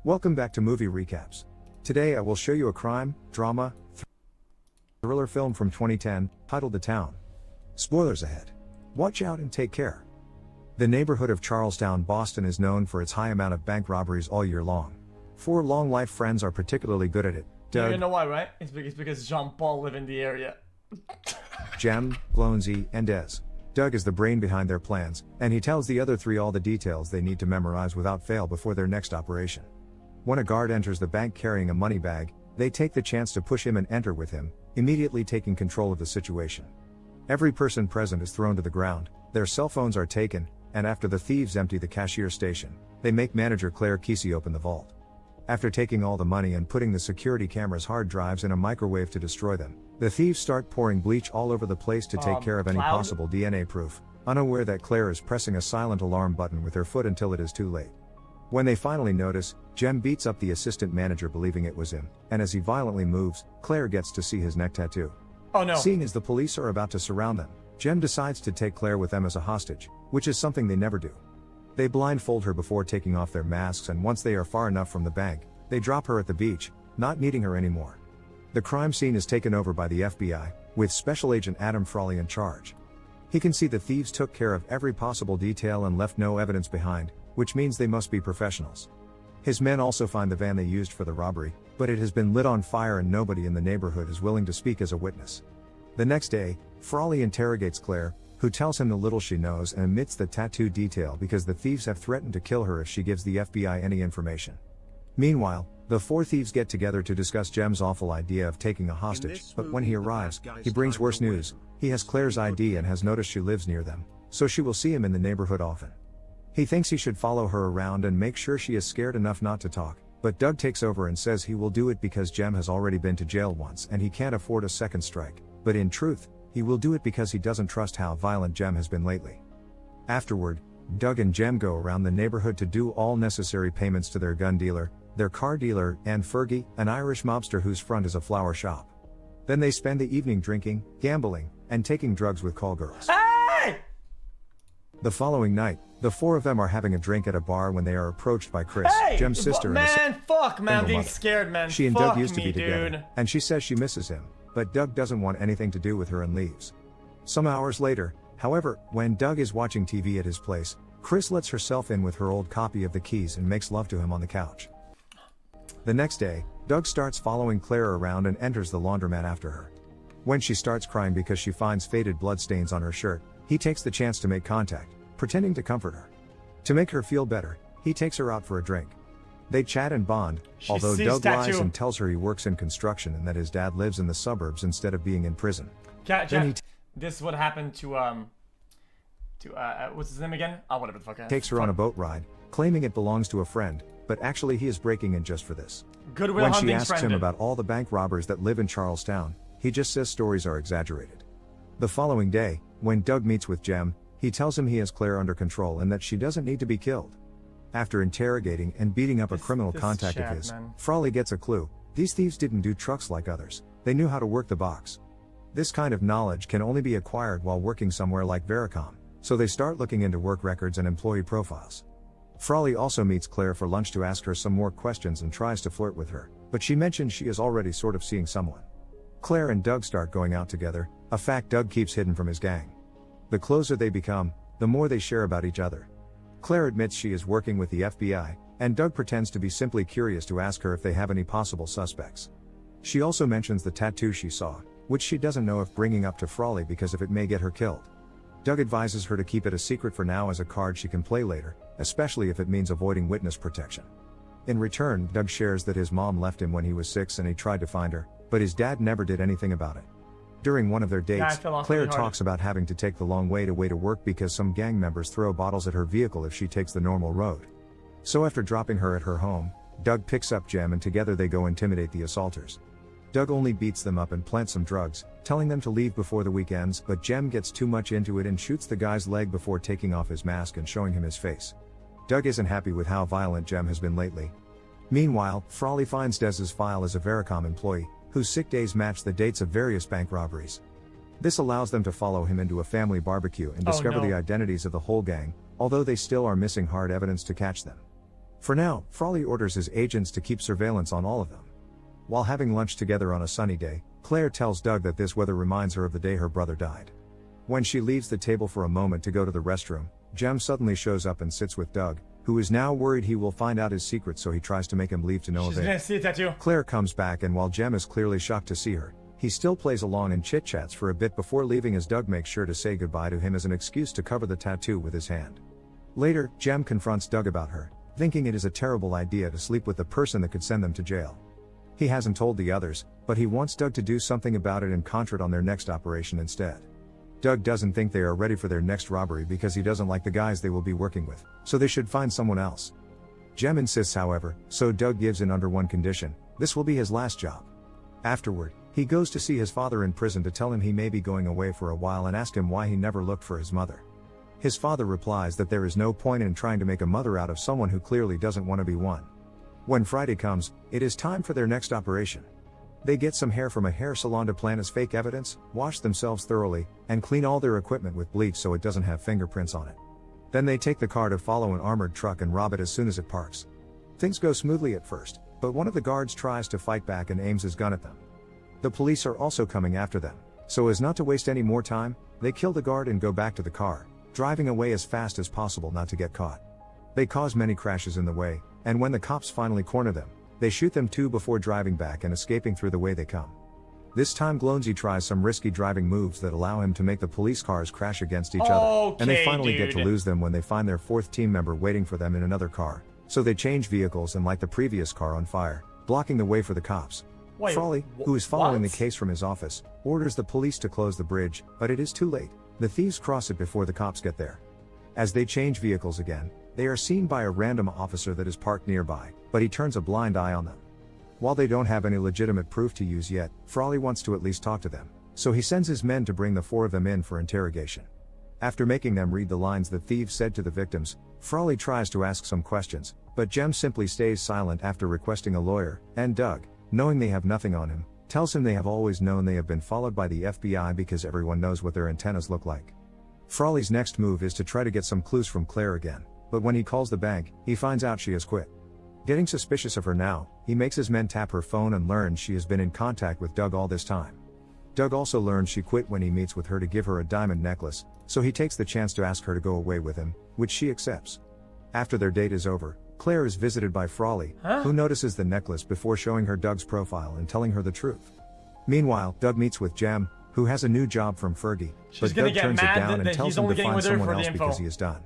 Welcome back to Movie Recaps. Today I will show you a crime, drama, thriller film from 2010, titled The Town. Spoilers ahead. Watch out and take care. The neighborhood of Charlestown, Boston is known for its high amount of bank robberies all year long. Four long-life friends are particularly good at it. Doug, you know why, right? It's because Jean-Paul live in the area. Jem, Glonzy, and Des. Doug is the brain behind their plans, and he tells the other three all the details they need to memorize without fail before their next operation. When a guard enters the bank carrying a money bag, they take the chance to push him and enter with him, immediately taking control of the situation. Every person present is thrown to the ground, their cell phones are taken, and after the thieves empty the cashier station, they make manager Claire Kesey open the vault. After taking all the money and putting the security camera's hard drives in a microwave to destroy them, the thieves start pouring bleach all over the place to take care of any possible DNA proof, unaware that Claire is pressing a silent alarm button with her foot until it is too late. When they finally notice, Jem beats up the assistant manager believing it was him, and as he violently moves, Claire gets to see his neck tattoo. Oh no. Seeing as the police are about to surround them, Jem decides to take Claire with them as a hostage, which is something they never do. They blindfold her before taking off their masks, and once they are far enough from the bank, they drop her at the beach, not needing her anymore. The crime scene is taken over by the FBI, with Special Agent Adam Frawley in charge. He can see the thieves took care of every possible detail and left no evidence behind, which means they must be professionals. His men also find the van they used for the robbery, but it has been lit on fire and nobody in the neighborhood is willing to speak as a witness. The next day, Frawley interrogates Claire, who tells him the little she knows and omits the tattoo detail because the thieves have threatened to kill her if she gives the FBI any information. Meanwhile, the four thieves get together to discuss Jem's awful idea of taking a hostage, but when he arrives, he brings worse news. He has Claire's ID and has noticed she lives near them, so she will see him in the neighborhood often. He thinks he should follow her around and make sure she is scared enough not to talk, but Doug takes over and says he will do it because Jem has already been to jail once and he can't afford a second strike, but in truth, he will do it because he doesn't trust how violent Jem has been lately. Afterward, Doug and Jem go around the neighborhood to do all necessary payments to their gun dealer, their car dealer, and Fergie, an Irish mobster whose front is a flower shop. Then they spend the evening drinking, gambling, and taking drugs with call girls. Hey! The following night, the four of them are having a drink at a bar when they are approached by Chris, Hey! Jem's sister, Man, fuck, man, I'm getting mother. scared, man. She and fuck Doug used to me, be together, dude. and she says she misses him, but Doug doesn't want anything to do with her and leaves. Some hours later, however, when Doug is watching TV at his place, Chris lets herself in with her old copy of The Keys and makes love to him on the couch. The next day, Doug starts following Claire around and enters the laundromat after her. When she starts crying because she finds faded bloodstains on her shirt, he takes the chance to make contact, pretending to comfort her. To make her feel better, he takes her out for a drink. They chat and bond, although Doug lies and tells her he works in construction and that his dad lives in the suburbs instead of being in prison. This is what happened to what's his name again? Whatever the fuck. Takes her on a boat ride, claiming it belongs to a friend, but actually he is breaking in just for this. Goodwill When she Hunting's asks friend. him about all the bank robbers that live in Charlestown, he just says stories are exaggerated. The following day, when Doug meets with Jem, he tells him he has Claire under control and that she doesn't need to be killed. After interrogating and beating up a criminal contact of his, Frawley gets a clue. These thieves didn't do trucks like others, they knew how to work the box. This kind of knowledge can only be acquired while working somewhere like Vericom, so they start looking into work records and employee profiles. Frawley also meets Claire for lunch to ask her some more questions and tries to flirt with her, but she mentions she is already sort of seeing someone. Claire and Doug start going out together, a fact Doug keeps hidden from his gang. The closer they become, the more they share about each other. Claire admits she is working with the FBI, and Doug pretends to be simply curious to ask her if they have any possible suspects. She also mentions the tattoo she saw, which she doesn't know if bringing up to Frawley because if it may get her killed. Doug advises her to keep it a secret for now as a card she can play later, especially if it means avoiding witness protection. In return, Doug shares that his mom left him when he was 6 and he tried to find her, but his dad never did anything about it. During one of their dates, Claire talks about having to take the long way to work because some gang members throw bottles at her vehicle if she takes the normal road. So after dropping her at her home, Doug picks up Jem and together they go intimidate the assaulters. Doug only beats them up and plants some drugs, telling them to leave before the week ends, but Jem gets too much into it and shoots the guy's leg before taking off his mask and showing him his face. Doug isn't happy with how violent Jem has been lately. Meanwhile, Frawley finds Des's file as a Vericom employee, whose sick days match the dates of various bank robberies. This allows them to follow him into a family barbecue and discover the identities of the whole gang, although they still are missing hard evidence to catch them. For now, Frawley orders his agents to keep surveillance on all of them. While having lunch together on a sunny day, Claire tells Doug that this weather reminds her of the day her brother died. When she leaves the table for a moment to go to the restroom, Jem suddenly shows up and sits with Doug, who is now worried he will find out his secret, so he tries to make him leave to no avail. She's gonna see a tattoo. Claire comes back, and while Jem is clearly shocked to see her, he still plays along and chit-chats for a bit before leaving, as Doug makes sure to say goodbye to him as an excuse to cover the tattoo with his hand. Later, Jem confronts Doug about her, thinking it is a terrible idea to sleep with the person that could send them to jail. He hasn't told the others, but he wants Doug to do something about it and concentrate on their next operation instead. Doug doesn't think they are ready for their next robbery because he doesn't like the guys they will be working with, so they should find someone else. Jem insists, however, so Doug gives in under one condition: this will be his last job. Afterward, he goes to see his father in prison to tell him he may be going away for a while and ask him why he never looked for his mother. His father replies that there is no point in trying to make a mother out of someone who clearly doesn't want to be one. When Friday comes, it is time for their next operation. They get some hair from a hair salon to plant as fake evidence, wash themselves thoroughly, and clean all their equipment with bleach so it doesn't have fingerprints on it. Then they take the car to follow an armored truck and rob it as soon as it parks. Things go smoothly at first, but one of the guards tries to fight back and aims his gun at them. The police are also coming after them, so as not to waste any more time, they kill the guard and go back to the car, driving away as fast as possible not to get caught. They cause many crashes in the way, and when the cops finally corner them, they shoot them too before driving back and escaping through the way they come. This time Glownsy tries some risky driving moves that allow him to make the police cars crash against each other, and they finally get to lose them when they find their fourth team member waiting for them in another car, so they change vehicles and light the previous car on fire, blocking the way for the cops. Wait, Frawley, who is following what? the case from his office, orders the police to close the bridge, but it is too late. The thieves cross it before the cops get there. As they change vehicles again, they are seen by a random officer that is parked nearby, but he turns a blind eye on them. While they don't have any legitimate proof to use yet, Frawley wants to at least talk to them, so he sends his men to bring the four of them in for interrogation. After making them read the lines the thieves said to the victims, Frawley tries to ask some questions, but Jem simply stays silent after requesting a lawyer, and Doug, knowing they have nothing on him, tells him they have always known they have been followed by the FBI because everyone knows what their antennas look like. Frawley's next move is to try to get some clues from Claire again, but when he calls the bank, he finds out she has quit. Getting suspicious of her now, he makes his men tap her phone and learns she has been in contact with Doug all this time. Doug also learns she quit when he meets with her to give her a diamond necklace, so he takes the chance to ask her to go away with him, which she accepts. After their date is over, Claire is visited by Frawley, who notices the necklace before showing her Doug's profile and telling her the truth. Meanwhile, Doug meets with Jem, who has a new job from Fergie, but Doug turns it down and tells him to find someone else because he is done.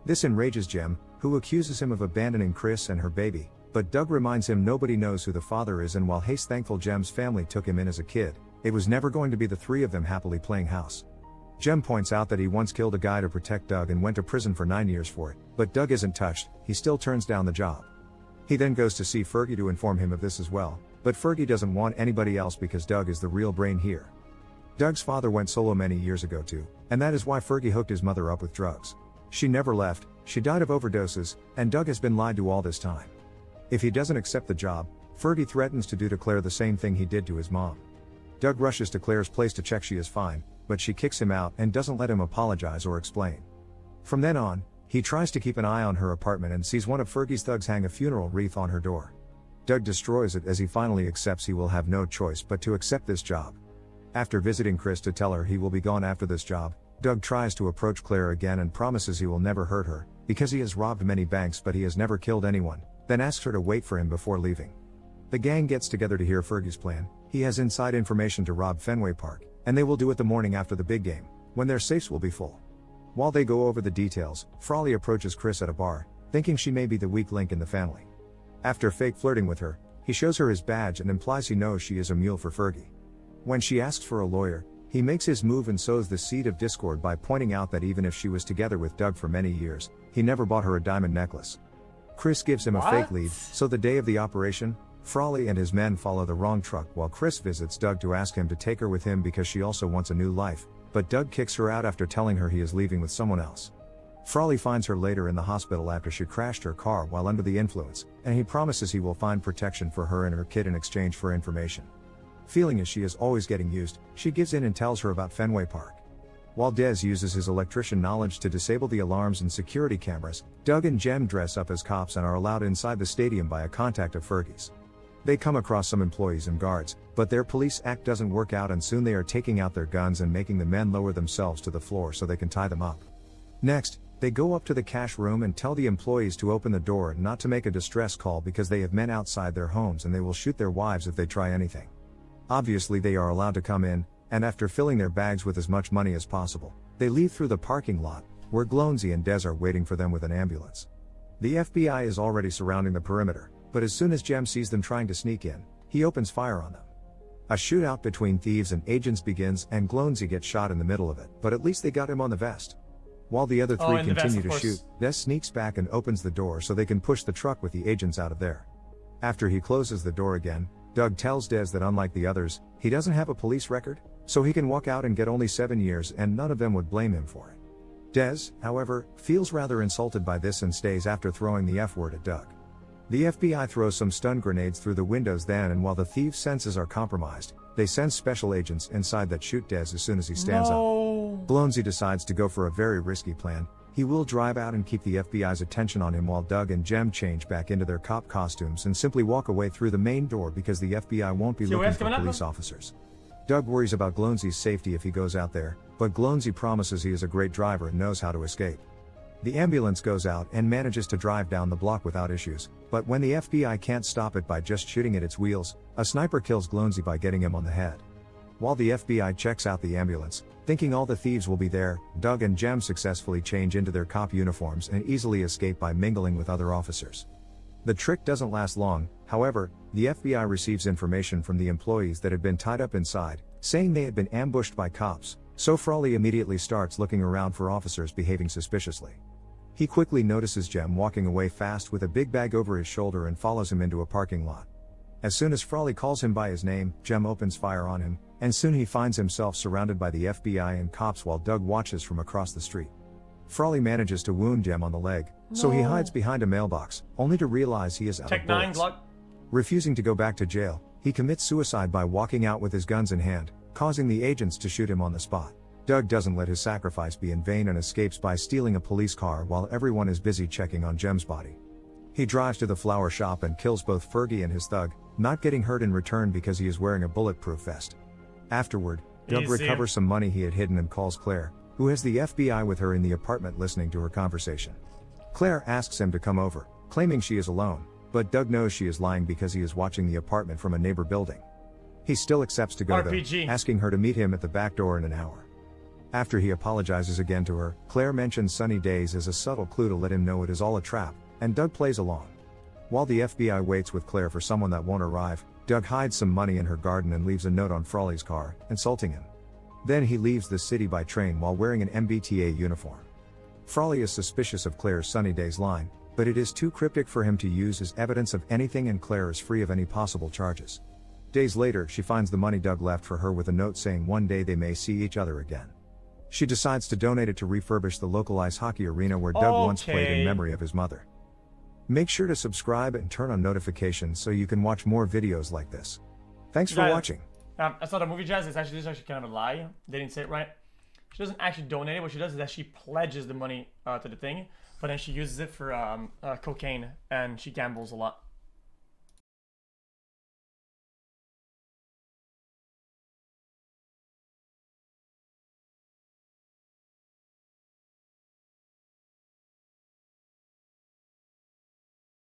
This enrages Jem, who accuses him of abandoning Chris and her baby, but Doug reminds him nobody knows who the father is, and while he's thankful Jem's family took him in as a kid, it was never going to be the three of them happily playing house. Jem points out that he once killed a guy to protect Doug and went to prison for 9 years for it, but Doug isn't touched, he still turns down the job. He then goes to see Fergie to inform him of this as well, but Fergie doesn't want anybody else because Doug is the real brain here. Doug's father went solo many years ago too, and that is why Fergie hooked his mother up with drugs. She never left, she died of overdoses, and Doug has been lied to all this time. If he doesn't accept the job, Fergie threatens to do to Claire the same thing he did to his mom. Doug rushes to Claire's place to check she is fine, but she kicks him out and doesn't let him apologize or explain. From then on, he tries to keep an eye on her apartment and sees one of Fergie's thugs hang a funeral wreath on her door. Doug destroys it as he finally accepts he will have no choice but to accept this job. After visiting Chris to tell her he will be gone after this job, Doug tries to approach Claire again and promises he will never hurt her, because he has robbed many banks but he has never killed anyone, then asks her to wait for him before leaving. The gang gets together to hear Fergie's plan. He has inside information to rob Fenway Park, and they will do it the morning after the big game, when their safes will be full. While they go over the details, Frawley approaches Chris at a bar, thinking she may be the weak link in the family. After fake flirting with her, he shows her his badge and implies he knows she is a mule for Fergie. When she asks for a lawyer, he makes his move and sows the seed of discord by pointing out that even if she was together with Doug for many years, he never bought her a diamond necklace. Chris gives him a fake lead, so the day of the operation, Frawley and his men follow the wrong truck while Chris visits Doug to ask him to take her with him because she also wants a new life, but Doug kicks her out after telling her he is leaving with someone else. Frawley finds her later in the hospital after she crashed her car while under the influence, and he promises he will find protection for her and her kid in exchange for information. Feeling as she is always getting used, she gives in and tells her about Fenway Park. While Dez uses his electrician knowledge to disable the alarms and security cameras, Doug and Jem dress up as cops and are allowed inside the stadium by a contact of Fergie's. They come across some employees and guards, but their police act doesn't work out and soon they are taking out their guns and making the men lower themselves to the floor so they can tie them up. Next, they go up to the cash room and tell the employees to open the door and not to make a distress call because they have men outside their homes and they will shoot their wives if they try anything. Obviously they are allowed to come in, and after filling their bags with as much money as possible, they leave through the parking lot, where Glownsy and Dez are waiting for them with an ambulance. The FBI is already surrounding the perimeter, but as soon as Jem sees them trying to sneak in, he opens fire on them. A shootout between thieves and agents begins and Glownsy gets shot in the middle of it, but at least they got him on the vest. While the other three continue to shoot, Dez sneaks back and opens the door so they can push the truck with the agents out of there. After he closes the door again, Doug tells Dez that unlike the others, he doesn't have a police record, so he can walk out and get only 7 years and none of them would blame him for it. Dez, however, feels rather insulted by this and stays after throwing the F-word at Doug. The FBI throws some stun grenades through the windows then, and while the thieves' senses are compromised, they send special agents inside that shoot Dez as soon as he stands up. Glownsy decides to go for a very risky plan. He will drive out and keep the FBI's attention on him while Doug and Jem change back into their cop costumes and simply walk away through the main door because the FBI won't be looking for police officers. Doug worries about Glownsy's safety if he goes out there, but Glownsy promises he is a great driver and knows how to escape. The ambulance goes out and manages to drive down the block without issues, but when the FBI can't stop it by just shooting at its wheels, a sniper kills Glownsy by getting him on the head. While the FBI checks out the ambulance, thinking all the thieves will be there, Doug and Jem successfully change into their cop uniforms and easily escape by mingling with other officers. The trick doesn't last long, however, the FBI receives information from the employees that had been tied up inside, saying they had been ambushed by cops, so Frawley immediately starts looking around for officers behaving suspiciously. He quickly notices Jem walking away fast with a big bag over his shoulder and follows him into a parking lot. As soon as Frawley calls him by his name, Jem opens fire on him, and soon he finds himself surrounded by the FBI and cops while Doug watches from across the street. Frawley manages to wound Jem on the leg, so he hides behind a mailbox, only to realize he is out of bullets. Refusing to go back to jail, he commits suicide by walking out with his guns in hand, causing the agents to shoot him on the spot. Doug doesn't let his sacrifice be in vain and escapes by stealing a police car while everyone is busy checking on Jem's body. He drives to the flower shop and kills both Fergie and his thug, not getting hurt in return because he is wearing a bulletproof vest. Afterward, Doug recovers some money he had hidden and calls Claire, who has the FBI with her in the apartment listening to her conversation. Claire asks him to come over, claiming she is alone, but Doug knows she is lying because he is watching the apartment from a neighbor building. He still accepts to go though, asking her to meet him at the back door in an hour. After he apologizes again to her, Claire mentions sunny days as a subtle clue to let him know it is all a trap, and Doug plays along. While the FBI waits with Claire for someone that won't arrive, Doug hides some money in her garden and leaves a note on Frawley's car, insulting him. Then he leaves the city by train while wearing an MBTA uniform. Frawley is suspicious of Claire's sunny days line, but it is too cryptic for him to use as evidence of anything and Claire is free of any possible charges. Days later, she finds the money Doug left for her with a note saying one day they may see each other again. She decides to donate it to refurbish the local ice hockey arena where Doug once played in memory of his mother. Make sure to subscribe and turn on notifications so you can watch more videos like this. Thanks for watching. I saw the movie, Jazz. This is actually kind of a lie. They didn't say it right. She doesn't actually donate it. What she does is that she pledges the money to the thing, but then she uses it for cocaine and she gambles a lot.